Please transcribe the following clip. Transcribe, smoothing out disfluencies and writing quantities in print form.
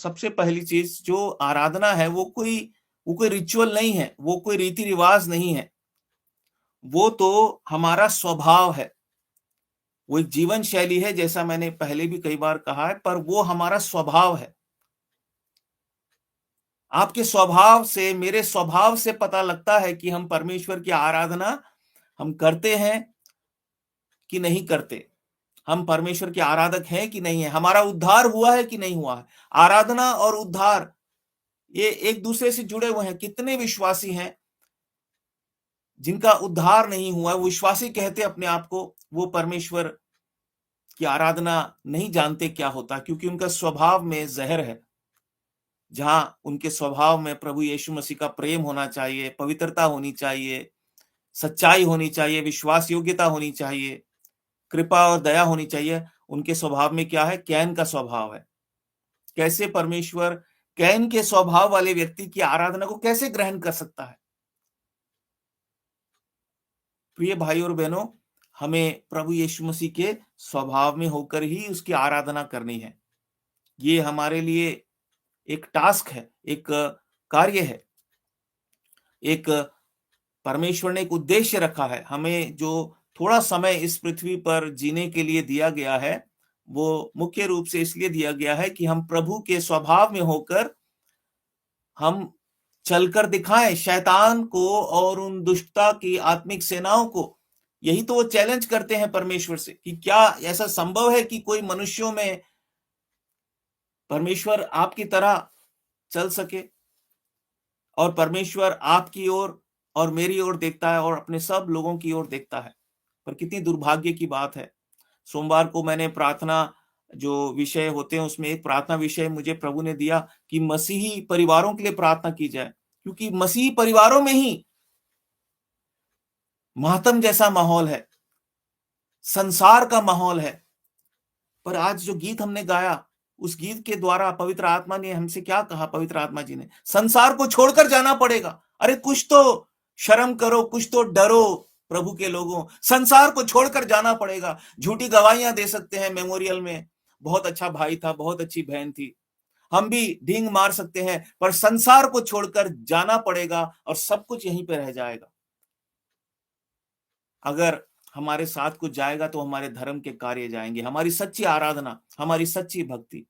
सबसे पहली चीज जो आराधना है वो कोई रिचुअल नहीं है, वो कोई रीति रिवाज नहीं है, वो तो हमारा स्वभाव है। वो एक जीवन शैली है, जैसा मैंने पहले भी कई बार कहा है, पर वो हमारा स्वभाव है। आपके स्वभाव से, मेरे स्वभाव से पता लगता है कि हम परमेश्वर की आराधना हम करते हैं कि नहीं करते। हम परमेश्वर के आराधक हैं कि नहीं है, हमारा उद्धार हुआ है कि नहीं हुआ है। आराधना और उद्धार ये एक दूसरे से जुड़े हुए हैं। कितने विश्वासी हैं जिनका उद्धार नहीं हुआ है, वो विश्वासी कहते अपने आप को, वो परमेश्वर की आराधना नहीं जानते क्या होता, क्योंकि उनका स्वभाव में जहर है। जहां उनके स्वभाव में प्रभु यीशु मसीह का प्रेम होना चाहिए, पवित्रता होनी चाहिए, सच्चाई होनी चाहिए, विश्वास योग्यता होनी चाहिए, कृपा और दया होनी चाहिए, उनके स्वभाव में क्या है? कैन का स्वभाव है। कैसे परमेश्वर कैन के स्वभाव वाले व्यक्ति की आराधना को कैसे ग्रहण कर सकता है? प्रिय भाई और बहनों, हमें प्रभु यीशु मसीह के स्वभाव में होकर ही उसकी आराधना करनी है। ये हमारे लिए एक टास्क है, एक कार्य है। एक परमेश्वर ने एक उद्देश्य रखा है। हमें जो थोड़ा समय इस पृथ्वी पर जीने के लिए दिया गया है, वो मुख्य रूप से इसलिए दिया गया है कि हम प्रभु के स्वभाव में होकर हम चलकर दिखाएं शैतान को और उन दुष्टता की आत्मिक सेनाओं को। यही तो वो चैलेंज करते हैं परमेश्वर से कि क्या ऐसा संभव है कि कोई मनुष्यों में परमेश्वर आपकी तरह चल सके? और परमेश्वर आपकी ओर और मेरी ओर देखता है और अपने सब लोगों की ओर देखता है। पर कितनी दुर्भाग्य की बात है। सोमवार को मैंने प्रार्थना जो विषय होते हैं उसमें एक प्रार्थना विषय मुझे प्रभु ने दिया कि मसीही परिवारों के लिए प्रार्थना की जाए, क्योंकि मसीही परिवारों में ही मातम जैसा माहौल है, संसार का माहौल है। पर आज जो गीत हमने गाया, उस गीत के द्वारा पवित्र आत्मा ने हमसे क्या कहा? पवित्र आत्मा जी ने, संसार को छोड़कर जाना पड़ेगा। अरे कुछ तो शर्म करो, कुछ तो डरो प्रभु के लोगों। संसार को छोड़कर जाना पड़ेगा। झूठी गवाहियां दे सकते हैं मेमोरियल में, बहुत अच्छा भाई था, बहुत अच्छी बहन थी, हम भी ढींग मार सकते हैं, पर संसार को छोड़कर जाना पड़ेगा और सब कुछ यहीं पे रह जाएगा। अगर हमारे साथ कुछ जाएगा तो हमारे धर्म के कार्य जाएंगे, हमारी सच्ची आराधना, हमारी सच्ची भक्ति।